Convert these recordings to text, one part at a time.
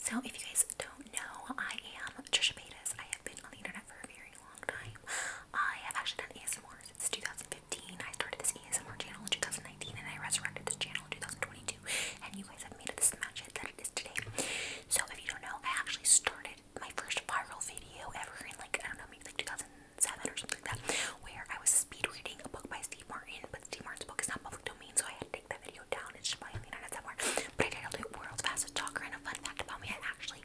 So if you guys don't know, I am Trisha Paytas. I have been on the internet for a very long time. I have actually done ASMR since 2015. I started this ASMR channel in 2019 and I resurrected this channel in 2022. And you guys have made it this match that it is today. So if you don't know, I actually started my first viral video ever in like, I don't know, maybe like 2007 or something like that, where I was speed reading a book by Steve Martin, but Steve Martin's book is not public domain, so I had to take that video down. It's just by on the internet somewhere. But I titled it World's Fastest Talker, and a fun fact about me, I actually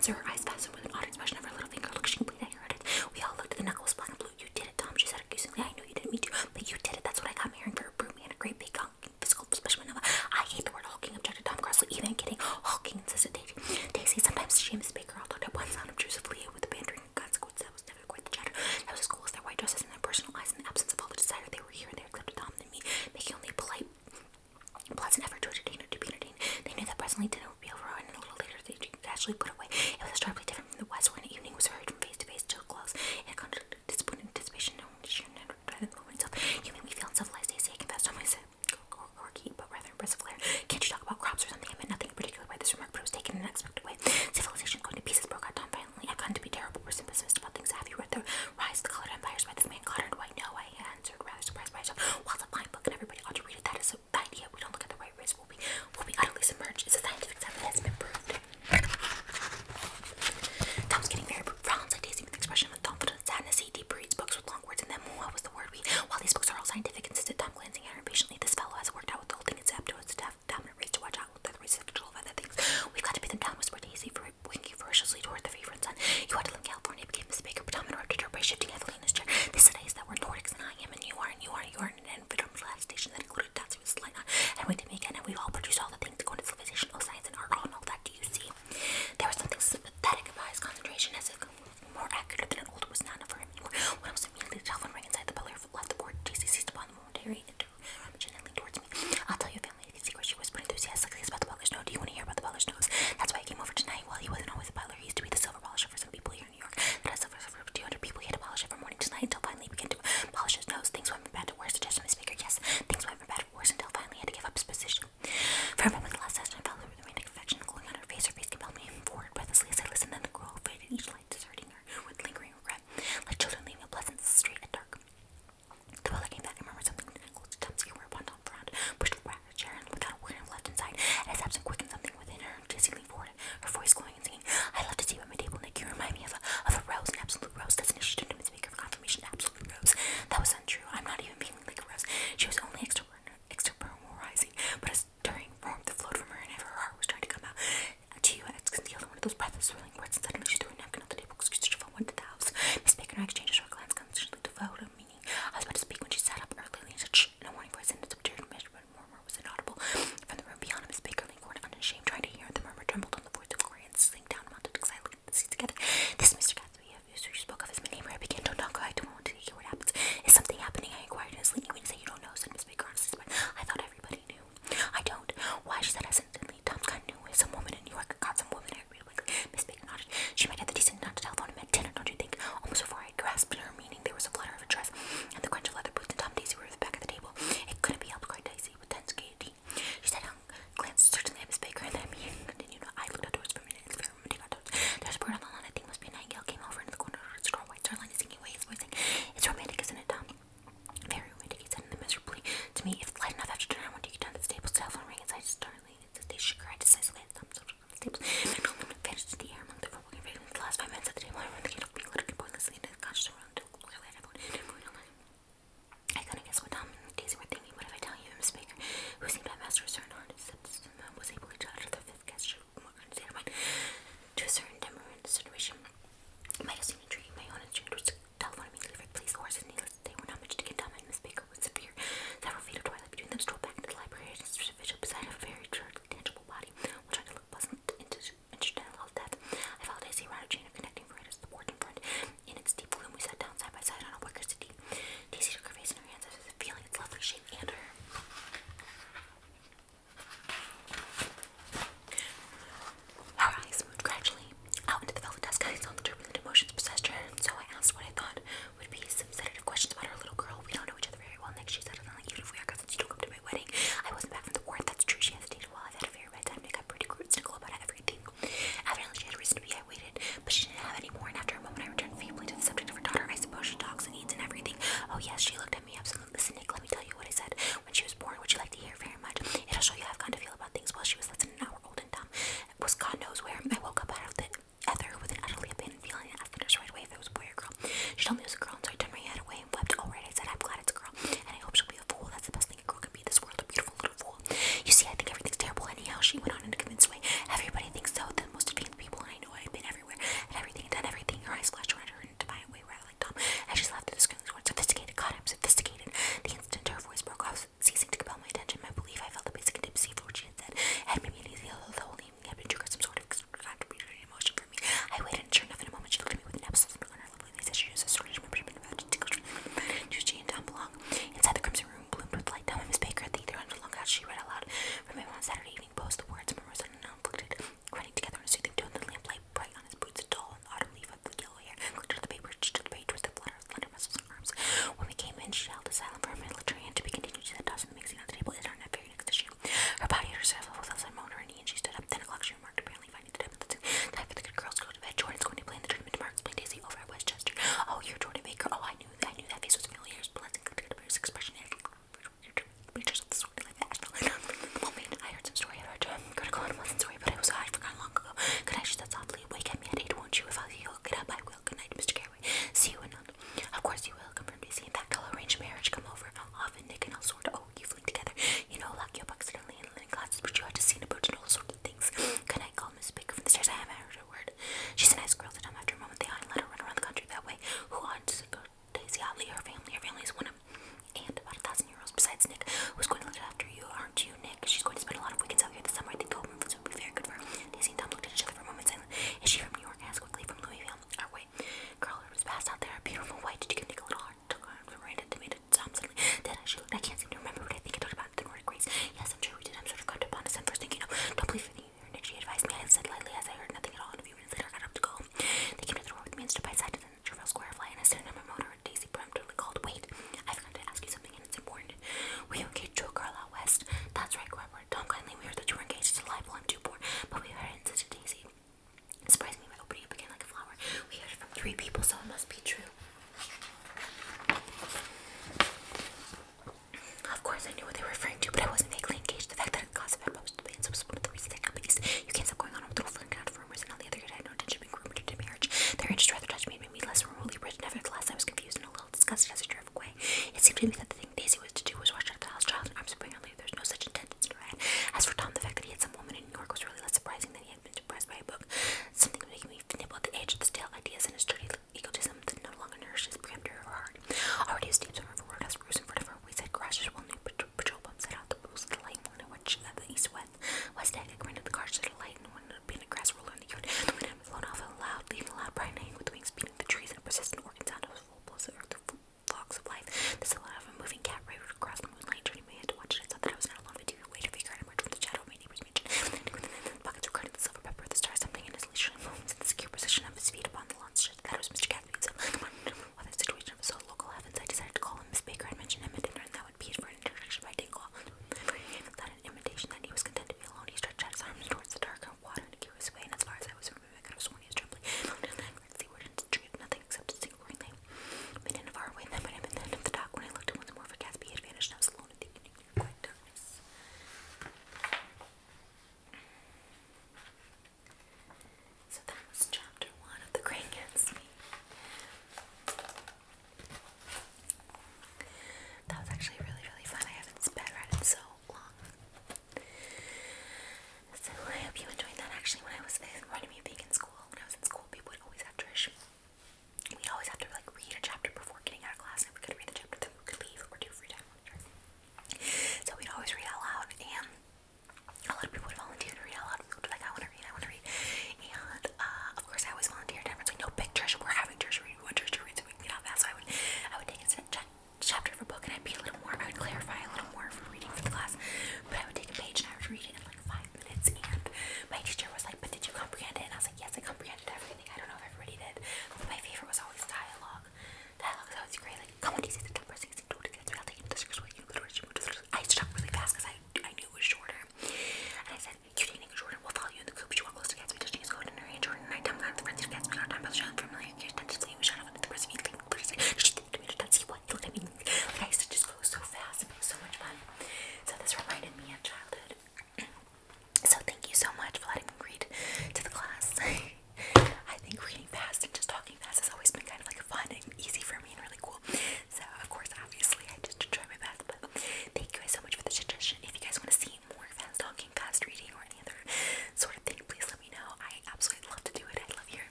answer. Her eyes fastened with an odd expression of her little finger. Look, she completed at your head. We all looked. The knuckle was black and blue. You did it, Tom, she said accusingly. I knew you didn't mean to, but you did it. That's what I got marrying for a brute man, a great big honking physical specimen of a... I hate the word hulking, objected Tom crossly. Even kidding. Hulking, insisted Daisy. Sometimes she and Miss Baker all talked at once, unobtrusively, with the bantering consequence. That was never quite the chatter. That was as cool as their white dresses and their personal eyes in the absence of all the desire. They were here and they accepted Tom and me, making only polite pleasant effort to entertain or to be entertained. They knew that presently dinner would be over, and a little later they casually put away. It was sharply different from the West, where an evening was hurried from face to face till close. It contradicted discipline and anticipation, no sheer rather than the moment itself. You make me feel uncivilized, Daisy. I confessed to myself, quirky, but rather impressive flair. Can't you talk about crops or something? I meant nothing in particular by this remark, but it was taken in an unexpected way. Civilization going to pieces, broke out Tom violently. I've gotten to be a terrible person, pessimist about things. Have you read The Rise of the Colored Empires by this man Goddard? Why, no, I answered, rather surprised by myself. Well, it's a fine book, and everybody ought to read it. That is the idea. We don't look at the right ways. We'll be utterly submerged. It's a scientific fact that has been proved. Tom's getting very profound, said Daisy with the expression of thoughtful sadness. He deep reads books with long words in them. What was the word we? While these books are all scientific, insisted Tom, glancing at her impatiently. This fellow has worked out with the whole thing. It's up to us to have dominant race to watch out with the race of control of other things. We've got to put them down, whispered Daisy, for winking for 3 people